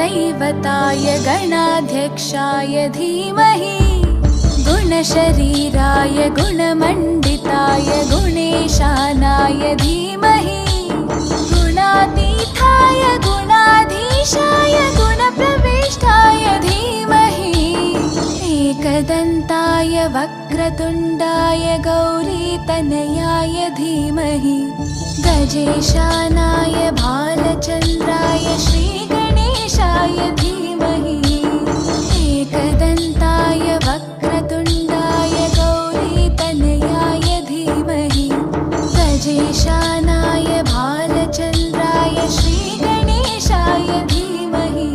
गुरुदैवताय गणाध्यक्षाय धीमहि गुणशरीराय गुणमण्डिताय गुणेशानाय धीमहि गुणातीताय गुणाधीशाय गुणप्रविष्टाय धीमहि एकदन्ताय वक्रतुण्डाय गौरीतनयाय धीमहि गजेशानाय भालचन्द्राय श्रीगणेशाय धीमहि एकदन्ताय वक्रतुण्डाय गौरीतनयाय धीमहि गजेशानाय भालचन्द्राय श्रीगणेशाय धीमहि।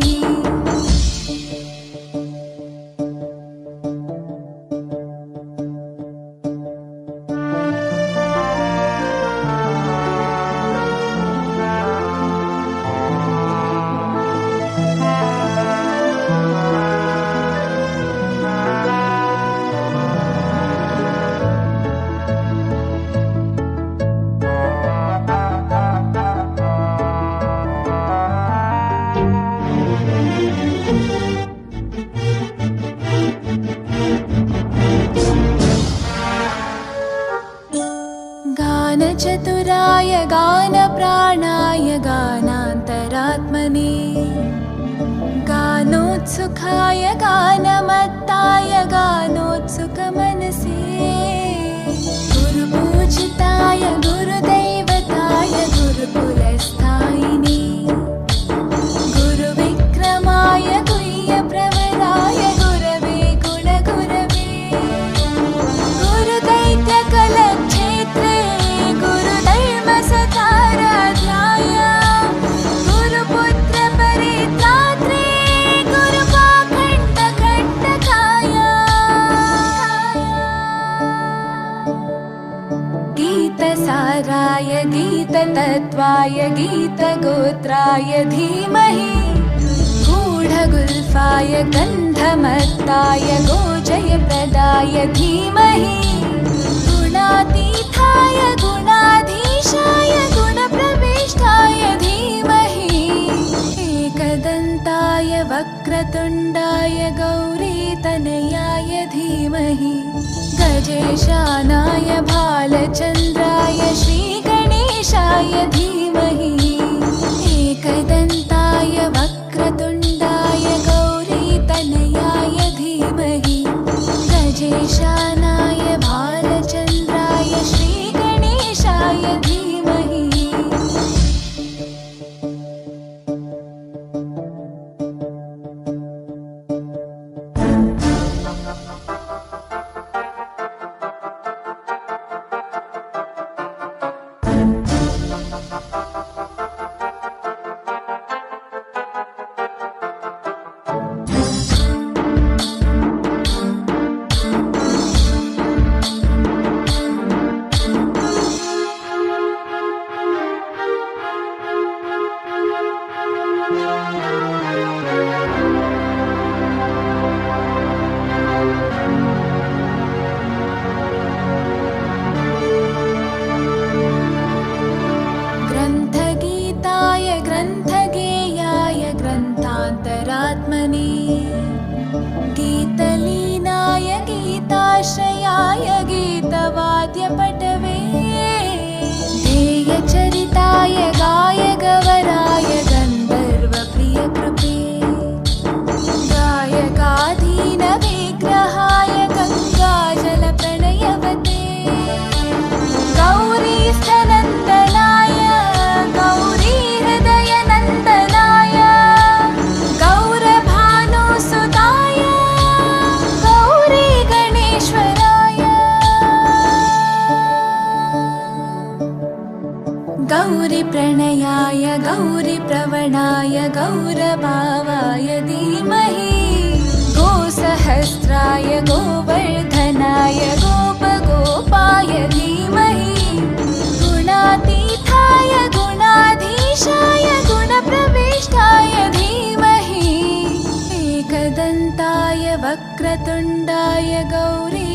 गानचतुराय गानप्राणाय गानान्तरात्मने गानोत्सुकाय गानमत्ताय गानोत्सुकमनसे गुरुपूजिताय गुरुदैवताय गुरुकुलस्थायिने गुरुविक्रमाय गुह्यप्रवराय गुरवे गुणगुरवे गुरुदैत्यकलक्षेत्रे गुरुधर्मसताराध्याय गुरुपुत्रपरित्रात्रे गुरुपाखण्डखण्डकाय गीतसाराय गीततत्त्वाय गीतगोत्राय धीमहि गूढगुल्फाय गन्धमत्ताय गोजयप्रदाय धीमहि गुणातीताय गुणाधीशाय गुणप्रविष्टाय धीमहि एकदन्ताय वक्रतुण्डाय गौरीतनयाय धीमहि गजेशानाय भालचन्द्राय श्रीगणेशाय धीमहि एकदन्ताय वक्रतुण्डाय गौरीतनयाय धीमहि गजेशानाय भालचन्द्राय श्रीगणेशाय धीमहि। ग्रन्थगीताय ग्रन्थगेयाय ग्रन्थान्तरात्मने गीतलीनाय गीताश्रयाय गीतवाद्यपटवे ध्येयचरिताय गायगवराय गन्धर्वप्रियकृपे गायकाधीनविग्रहाय गङ्गाजलप्रणयवते गौरीस्थनन्दनाय गौरीहृदयनन्दनाय गौरभानुसुताय गौरीगणेश्वराय गौरीप्रणयाय गौरीप्रवणाय गौरभावाय धीमहि गोसहस्राय गोवर्धनाय गोपगोपाय धीमहि गुणातीताय गुणाधीशाय गुणप्रविष्टाय धीमहि एकदन्ताय वक्रतुण्डाय गौरी